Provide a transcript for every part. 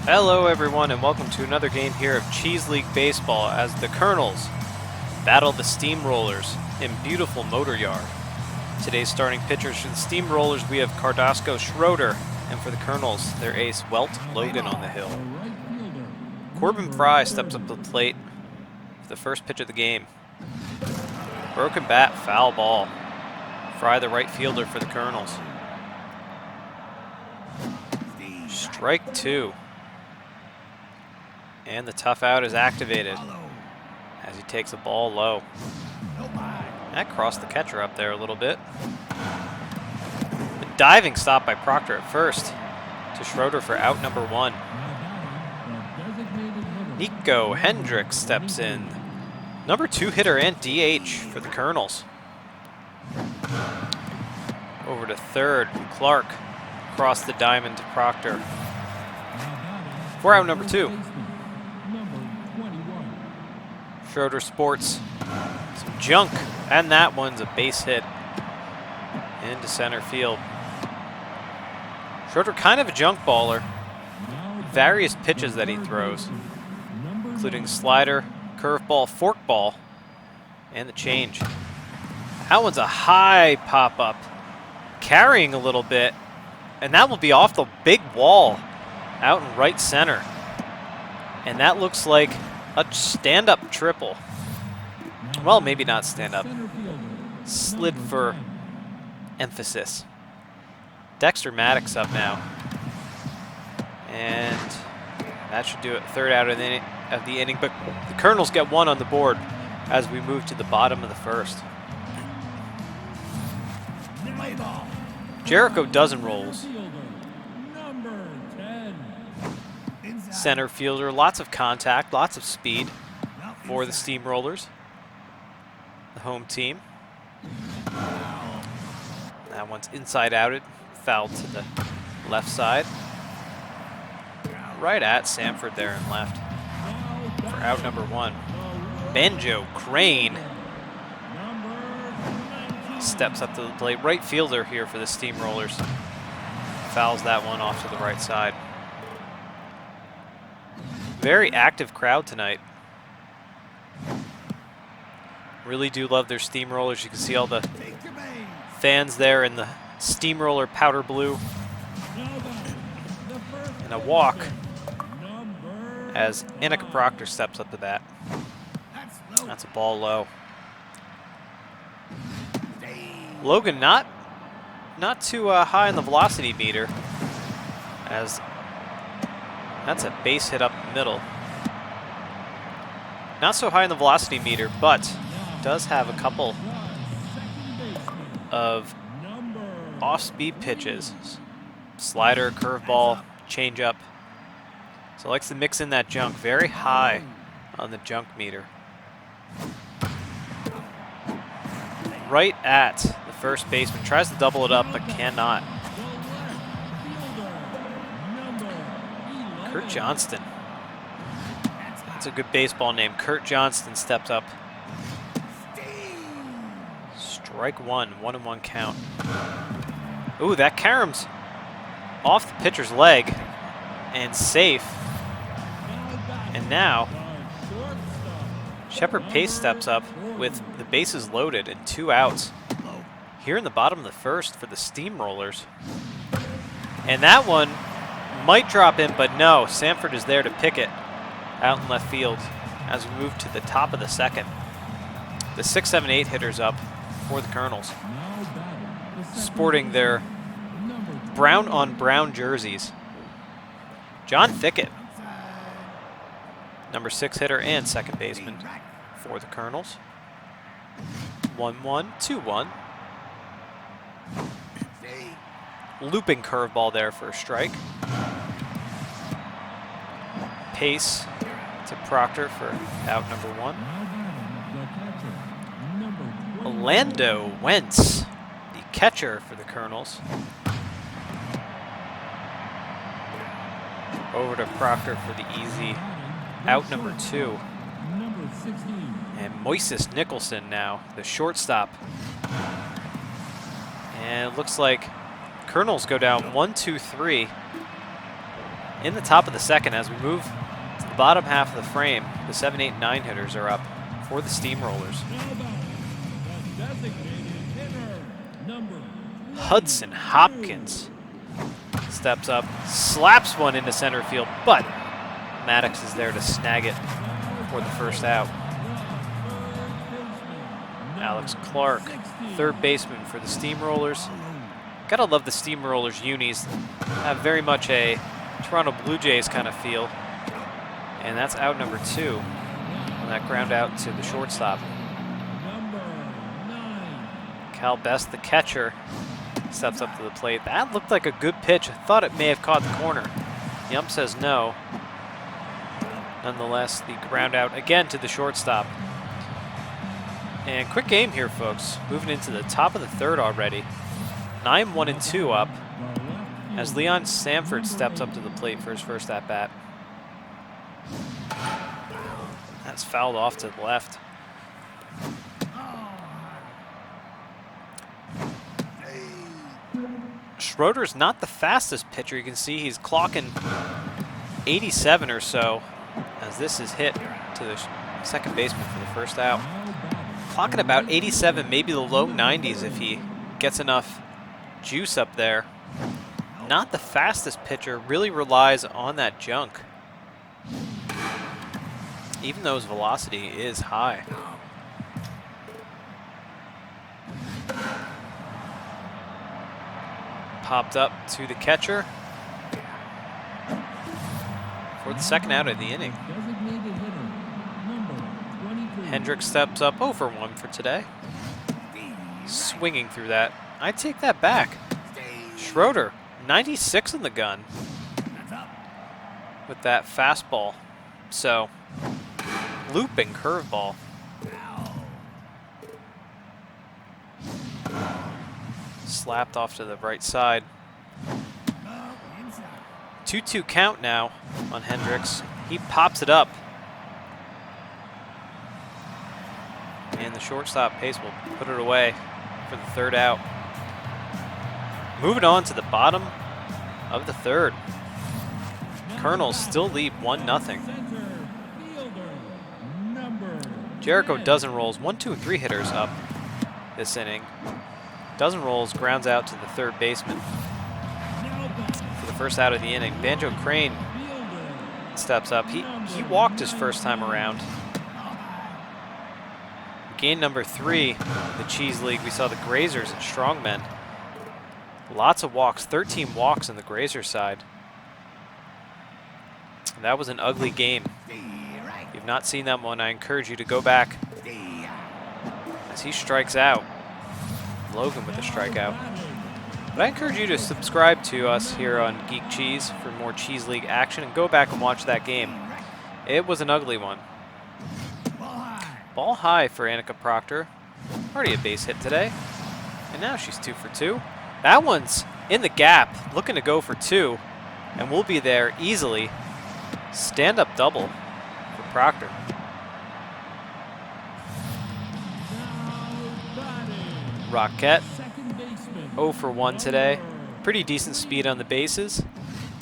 Hello everyone and welcome to another game here of Cheese League Baseball as the Kernels battle the Steamrollers in beautiful Motor Yard. Today's starting pitchers for the Steamrollers we have Cardasco Schroeder, and for the Kernels their ace Welt Logan on the hill. Corbin Fry steps up to the plate for the first pitch of the game. Broken bat, foul ball. Fry the right fielder for the Kernels. Strike two. And the tough out is activated as he takes a ball low. That crossed the catcher up there a little bit. A diving stop by Proctor at first to Schroeder for out number one. Nico Hendricks steps in. Number two hitter and DH for the Kernels. Over to third, Clark across the diamond to Proctor for out number two. Schroeder sports some junk, and that one's a base hit into center field. Schroeder kind of a junk baller. Various pitches that he throws, including slider, curveball, forkball, and the change. That one's a high pop-up, carrying a little bit, and that will be off the big wall out in right center. And that looks like a stand-up triple. Well, maybe not stand-up. Slid for emphasis. Dexter Maddox up now. And that should do it. Third out of the inning. But the Kernels get one on the board as we move to the bottom of the first. Jericho dozen rolls. Center fielder, lots of contact, lots of speed for the Steamrollers, the home team. That one's inside outed, fouled to the left side. Right at Sanford there and left for out number one. Banjo Crane steps up to the plate. Right fielder here for the Steamrollers. Fouls that one off to the right side. Very active crowd tonight. Really do love their Steamrollers. You can see all the fans there in the Steamroller powder blue. And a walk as Annika Proctor steps up the bat. That's a ball low. Logan not too high on the velocity meter, as that's a base hit up the middle. Not so high on the velocity meter, but does have a couple of off-speed pitches. Slider, curveball, changeup. So likes to mix in that junk. Very high on the junk meter. Right at the first baseman. Tries to double it up, but cannot. Kurt Johnston. That's a good baseball name. Kurt Johnston steps up. Strike one, 1-1 count. Ooh, that caroms off the pitcher's leg and safe. And now Shepard Pace steps up with the bases loaded and 2 outs here in the bottom of the first for the Steamrollers. And that one might drop in, but no, Sanford is there to pick it out in left field as we move to the top of the second. The 6, 7, 8 hitters up for the Kernels, sporting their brown on brown jerseys. John Thicket, number 6 hitter and second baseman for the Kernels. 1-1, 2-1. Looping curveball there for a strike. Pace to Proctor for out number one. Orlando Wentz, the catcher for the Kernels. Over to Proctor for the easy out number 2. And Moises Nicholson now, the shortstop. And it looks like Kernels go down 1-2-3. in the top of the second, as we move to the bottom half of the frame, the 7, 8, 9 hitters are up for the Steamrollers. Hudson Hopkins steps up, slaps one into center field, but Maddox is there to snag it for the first out. Alex Clark, third baseman for the Steamrollers. Gotta love the Steamrollers unis. Have very much a Toronto Blue Jays kind of feel. And that's out number 2 on that ground out to the shortstop. Cal Best, the catcher, steps up to the plate. That looked like a good pitch. I thought it may have caught the corner. The ump says no. Nonetheless, the ground out again to the shortstop. And quick game here, folks. Moving into the top of the third already. 9, 1, and 2 up as Leon Sanford steps up to the plate for his first at-bat. That's fouled off to the left. Schroeder's not the fastest pitcher. You can see he's clocking 87 or so as this is hit to the second baseman for the first out. Clocking about 87, maybe the low 90s if he gets enough juice up there. Not the fastest pitcher, really relies on that junk, even though his velocity is high. Popped up to the catcher for the second out of the inning. Hendricks steps up 0 for 1 for today. Swinging through that. I take that back. Schroeder, 96 in the gun with that fastball. So, looping curveball. Slapped off to the right side. 2-2 count now on Hendricks. He pops it up. And the shortstop Pace will put it away for the third out. Moving on to the bottom of the third. Kernels still lead 1-0. Jericho Dozen rolls 1, 2, and 3 hitters up this inning. Dozen rolls grounds out to the third baseman for the first out of the inning. Banjo Crane steps up. He walked his first time around. Game number 3, the Cheese League, we saw the Grazers and Strongmen. Lots of walks, 13 walks on the Grazer side. That was an ugly game. If you've not seen that one, I encourage you to go back as he strikes out. Logan with a strikeout. But I encourage you to subscribe to us here on Geek Cheese for more Cheese League action and go back and watch that game. It was an ugly one. Ball high for Annika Proctor. Already a base hit today. And now she's 2 for 2. That one's in the gap, looking to go for 2. And we'll be there easily. Stand-up double for Proctor. Rockette, 0 for 1 today. Pretty decent speed on the bases.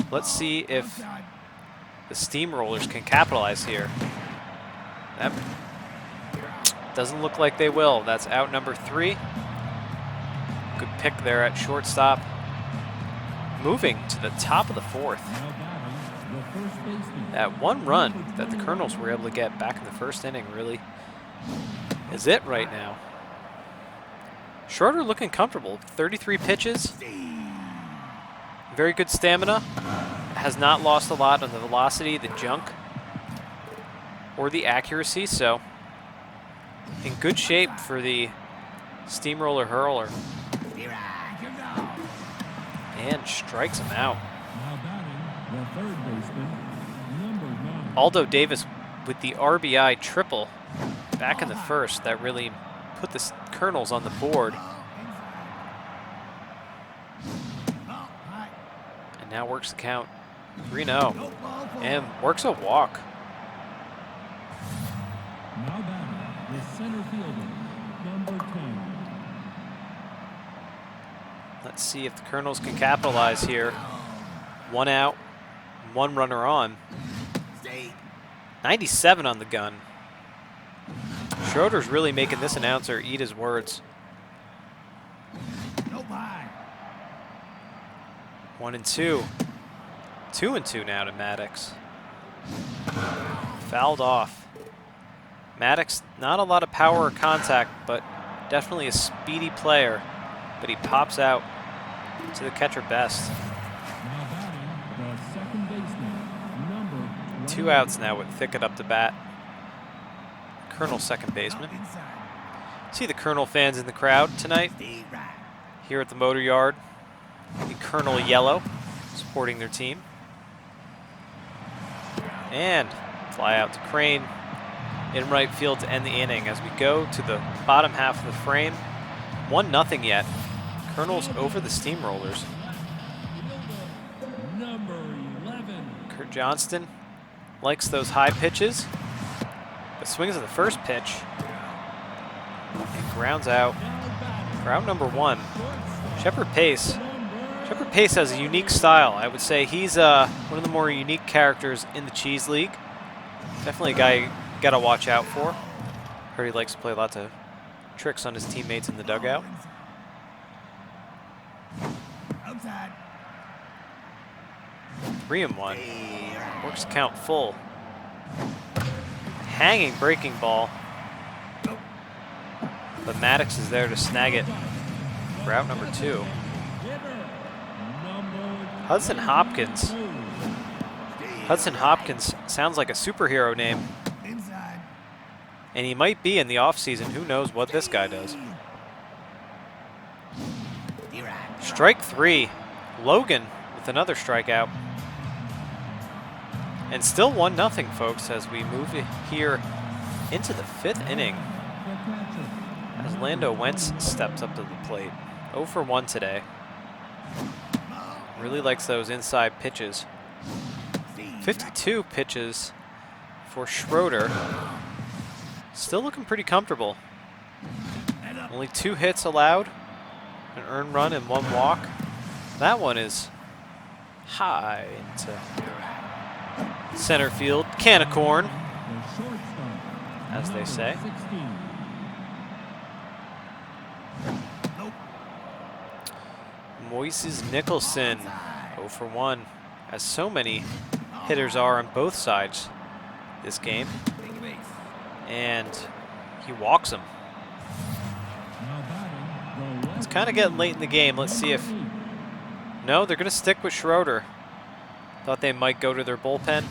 Let's see if the Steamrollers can capitalize here. That doesn't look like they will. That's out number 3. Good pick there at shortstop. Moving to the top of the 4th. That one run that the Kernels were able to get back in the first inning really is it right now. Schroeder looking comfortable. 33 pitches. Very good stamina. Has not lost a lot on the velocity, the junk, or the accuracy, so in good shape for the Steamroller hurler. And strikes him out. Aldo Davis with the RBI triple back in the first. That really put the Kernels on the board. And now works the count 3-0 and works a walk. Now batting, the center fielder, number 10. Let's see if the Kernels can capitalize here. 1 out One runner on. 97 on the gun. Schroeder's really making this announcer eat his words. 1-2. 2-2 now to Maddox. Fouled off. Maddox, not a lot of power or contact, but definitely a speedy player. But he pops out to the catcher best. Now batting, the second baseman, number 2 outs now with Thicket up to bat. Kernel second baseman. See the Kernel fans in the crowd tonight here at the Motor Yard. The Kernel yellow supporting their team. And fly out to Crane in right field to end the inning as we go to the bottom half of the frame. 1-0 yet. Kernels over the Steamrollers. number 11. Kurt Johnston likes those high pitches, but swings at the first pitch and grounds out. Ground number 1. Shepard Pace. Shepard Pace has a unique style. I would say he's one of the more unique characters in the Cheese League. Definitely a guy you gotta watch out for. Heard he likes to play lots of tricks on his teammates in the dugout. 3-1. Works count full. Hanging breaking ball. But Maddox is there to snag it. Route number 2. Hudson Hopkins. Hudson Hopkins sounds like a superhero name. And he might be in the offseason. Who knows what this guy does. Strike 3. Logan with another strikeout. And still 1-0, folks, as we move here into the 5th inning. As Lando Wentz steps up to the plate. 0 for 1 today. Really likes those inside pitches. 52 pitches for Schroeder. Still looking pretty comfortable. Only 2 hits allowed. An earned run and 1 walk. That one is high into center field. Can of corn, as they say. Moises Nicholson, 0 for 1, as so many hitters are on both sides this game. And he walks him. It's kind of getting late in the game. Let's see if... No, they're going to stick with Schroeder. Thought they might go to their bullpen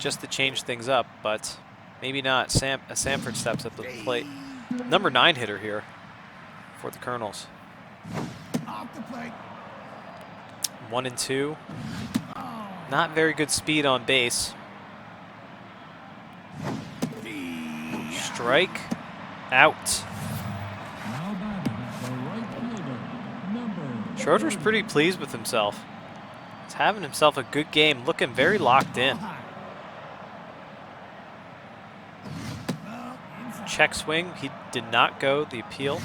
just to change things up, but maybe not. Sanford steps up to the plate. Number 9 hitter here for the Kernels. 1-2. Not very good speed on base. Strike out. Schroeder's pretty pleased with himself. He's having himself a good game, looking very locked in. Check swing, he did not go the appeal.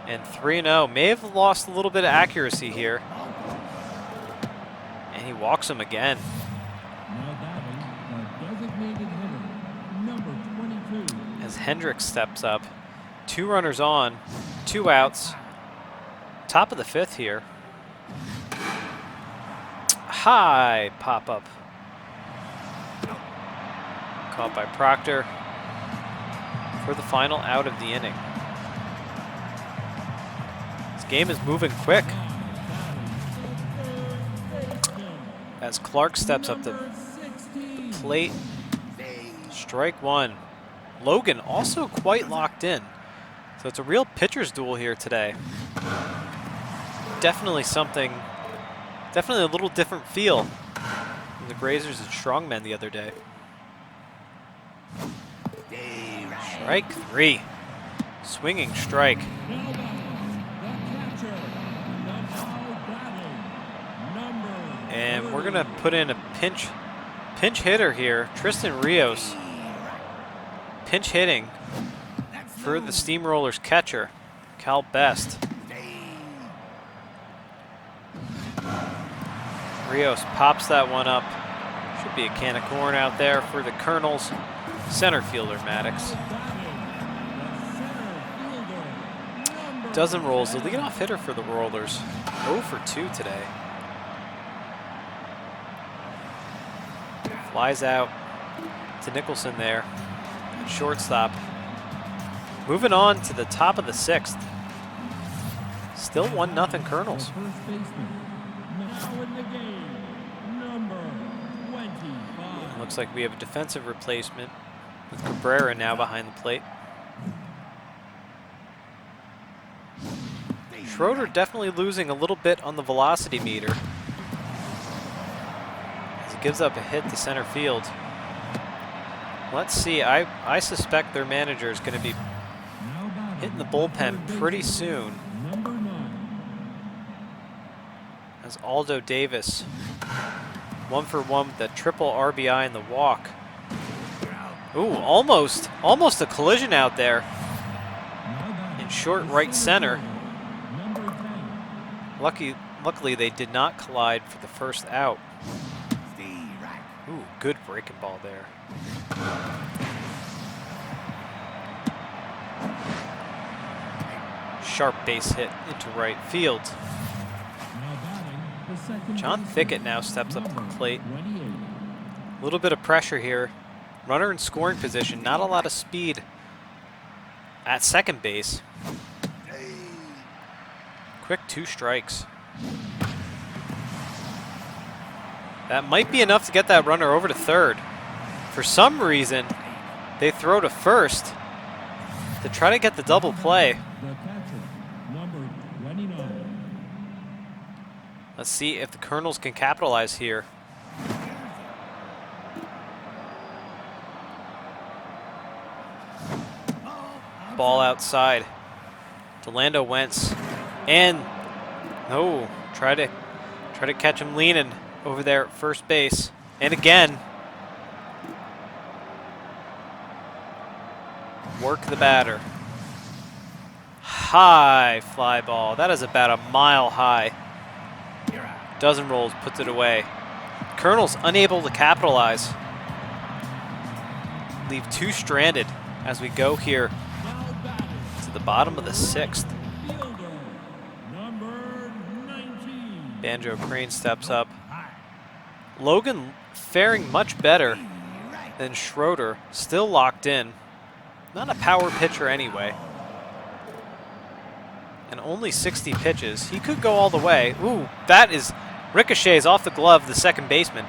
And 3-0, may have lost a little bit of accuracy here. And he walks him again. As Hendricks steps up. 2 runners on, 2 outs. Top of the 5th here. High pop-up. Caught by Proctor for the final out of the inning. This game is moving quick. As Clark steps up to the plate. Strike 1. Logan also quite locked in. So it's a real pitcher's duel here today. Definitely something, definitely a little different feel from the Grazers and Strongmen the other day. Strike 3. Swinging strike. And we're going to put in a pinch hitter here. Tristan Rios. Pinch hitting for the Steamrollers catcher, Cal Best. Rios pops that one up. Should be a can of corn out there for the Kernels. Center fielder Maddox. Dozen rolls, the leadoff hitter for the Rollers. 0 for 2 today. Flies out to Nicholson there. Shortstop. Moving on to the top of the 6th. Still 1-0 Kernels. First baseman, now in the game, number 25. Looks like we have a defensive replacement with Cabrera now behind the plate. Schroeder definitely losing a little bit on the velocity meter as he gives up a hit to center field. Let's see, I suspect their manager is going to be hitting the bullpen pretty soon. Number 9. As Aldo Davis, 1 for 1 with the triple RBI and the walk. Ooh, almost a collision out there in short right center. Luckily they did not collide for the first out. Ooh, good breaking ball there. Sharp base hit into right field. John Thicket now steps up to the plate. A little bit of pressure here. Runner in scoring position, not a lot of speed at second base. Quick 2 strikes. That might be enough to get that runner over to third. For some reason, they throw to first to try to get the double play. The catcher, number 29. Let's see if the Kernels can capitalize here. Ball outside to Lando Wentz. And no, try to catch him leaning over there at first base. And again, work the batter. High fly ball. That is about a mile high. Dozen rolls, puts it away. Kernels unable to capitalize. Leave 2 stranded as we go here to the bottom of the 6th. Banjo Crane steps up. Logan faring much better than Schroeder, still locked in. Not a power pitcher anyway. And only 60 pitches. He could go all the way. Ooh, that is ricochets off the glove of the second baseman.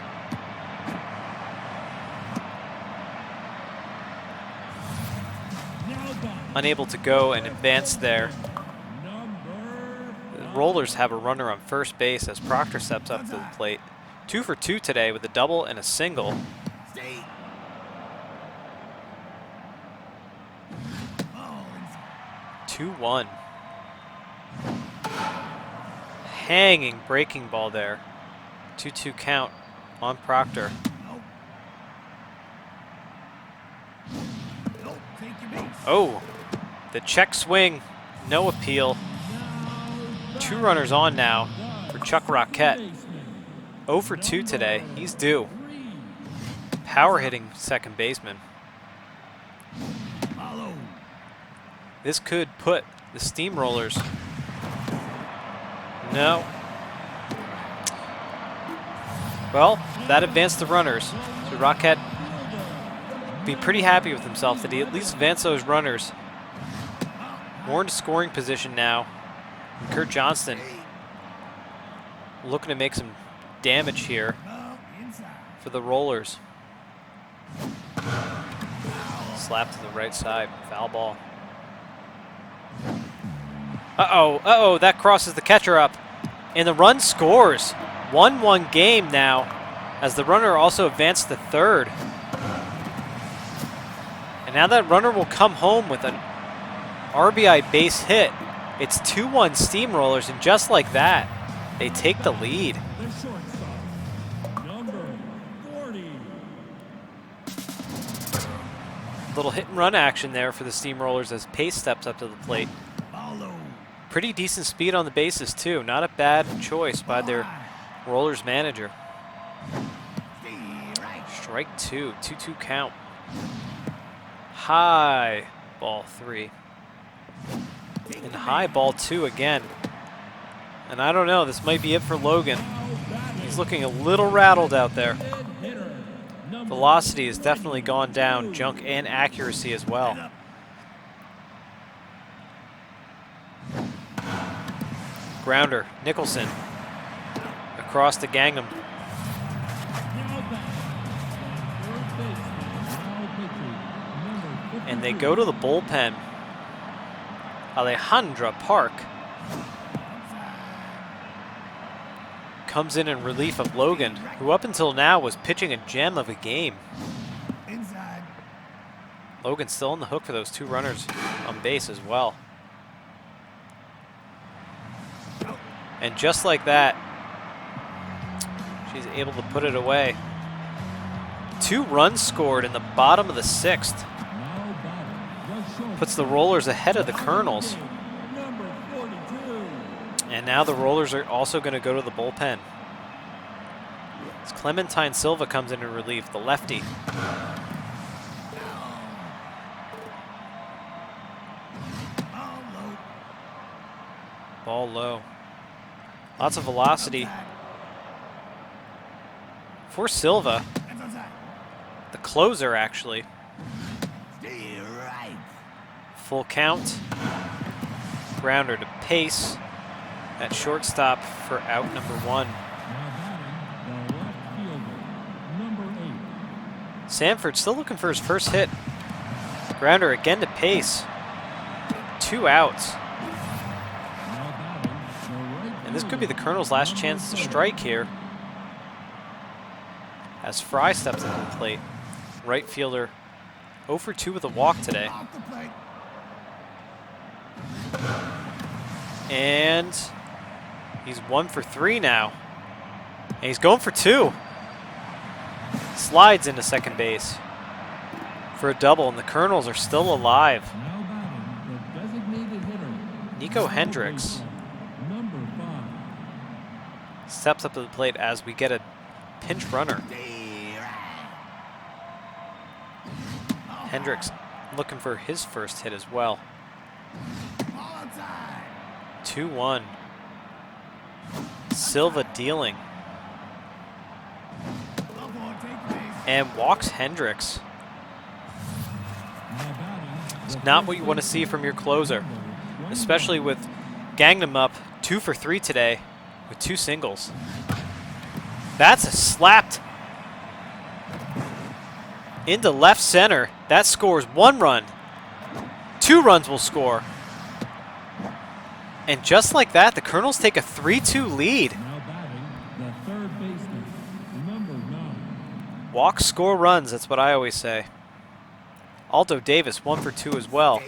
Unable to go and advance there. The Rollers have a runner on first base as Proctor steps up to the plate. 2 for 2 today with a double and a single. 2-1. Hanging breaking ball there. 2-2 count on Proctor. Oh, the check swing, no appeal. 2 runners on now for Chuck Roquette. 0 for 2 today, he's due. Power hitting second baseman. This could put the Steamrollers. No. Well, that advanced the runners. So Roquette be pretty happy with himself that he at least advanced those runners. More into scoring position now. And Kurt Johnston looking to make some damage here for the Rollers. Slap to the right side, foul ball. Uh-oh, that crosses the catcher up. And the run scores. 1-1 game now as the runner also advanced to third. And now that runner will come home with an RBI base hit. It's 2-1 Steamrollers, and just like that, they take the lead. The shortstop, number 40. Little hit and run action there for the Steamrollers as Pace steps up to the plate. Pretty decent speed on the bases too. Not a bad choice by their Rollers manager. Strike 2. 2-2 count. High ball 3. And high ball 2 again. And I don't know, this might be it for Logan. He's looking a little rattled out there. Velocity has definitely gone down, junk and accuracy as well. Grounder, Nicholson, across to Gangnam. And they go to the bullpen. Alejandra Park comes in relief of Logan, who up until now was pitching a gem of a game. Logan's still on the hook for those 2 runners on base as well. And just like that, she's able to put it away. 2 runs scored in the bottom of the 6th. Puts the Rollers ahead of the Kernels. And now the Rollers are also going to go to the bullpen. As Clementine Silva comes in relief, the lefty. Ball low. Lots of velocity for Silva. The closer, actually. Full count. Grounder to Pace at shortstop for out number 1. Sanford still looking for his first hit. Grounder again to Pace. 2 outs. And this could be the Colonel's last chance to strike here, as Fry steps into the plate. Right fielder 0 for 2 with a walk today. And he's 1 for 3 now. And he's going for 2. Slides into second base for a double, and the Kernels are still alive. Nico Hendricks steps up to the plate as we get a pinch runner. Hendricks looking for his first hit as well. 2-1. Silva dealing. And walks Hendricks. It's not what you want to see from your closer, especially with Gangnam up 2 for 3 today with 2 singles. That's a slapped into left center. That scores 1 run. 2 runs will score. And just like that, the Kernels take a 3-2 lead. Walk, score runs, that's what I always say. Aldo Davis, 1 for 2 as well.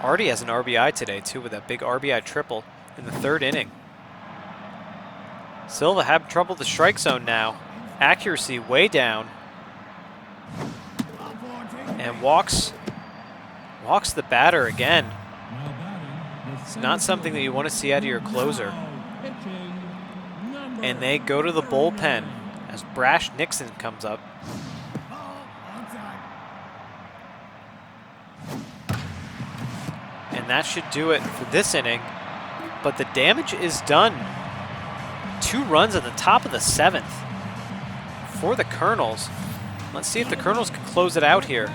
Artie has an RBI today, too, with that big RBI triple in the 3rd inning. Silva had trouble with the strike zone now. Accuracy way down. And walks the batter again. It's not something that you want to see out of your closer. And they go to the bullpen as Brash Nixon comes up. And that should do it for this inning. But the damage is done. 2 runs at the top of the 7th for the Kernels. Let's see if the Kernels can close it out here.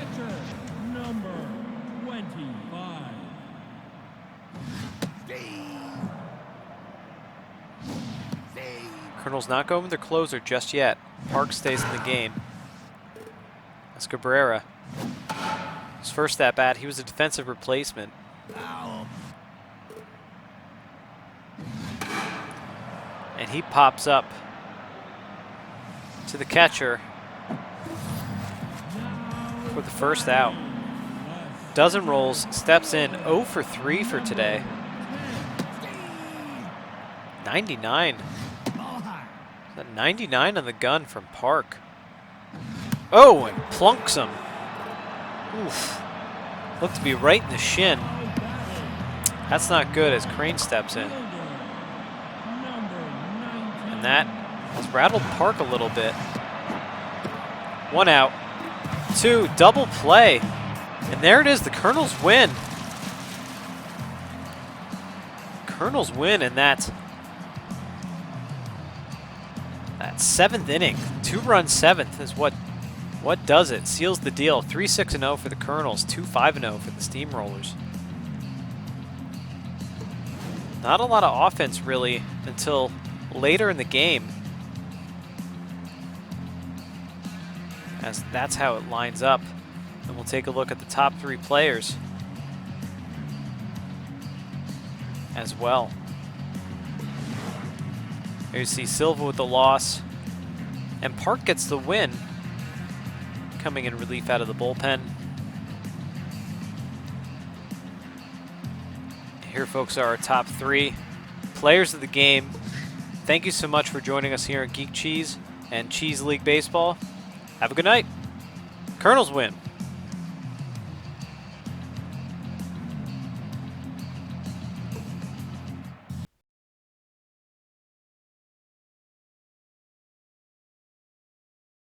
Kernels not going with their closer just yet. Park stays in the game. That's Cabrera. His first at bat, he was a defensive replacement. And he pops up to the catcher for the first out. Dozen rolls, steps in 0 for 3 for today. 99. 99 on the gun from Park. Oh, and plunks him. Oof. Looked to be right in the shin. That's not good as Crane steps in. Fielder, number 19. And that has rattled Park a little bit. 1 out. 2, double play. And there it is, the Kernels win. Kernels win, and that 7th inning, 2-run 7th is what does it. Seals the deal. 3-6-0 for the Kernels, 2-5-0 for the Steamrollers. Not a lot of offense really until later in the game, as that's how it lines up. And we'll take a look at the top 3 players as well. Here you see Silva with the loss, and Park gets the win, coming in relief out of the bullpen. Here, folks, are our top 3 players of the game. Thank you so much for joining us here at Geek Cheese and Cheese League Baseball. Have a good night. Kernels win.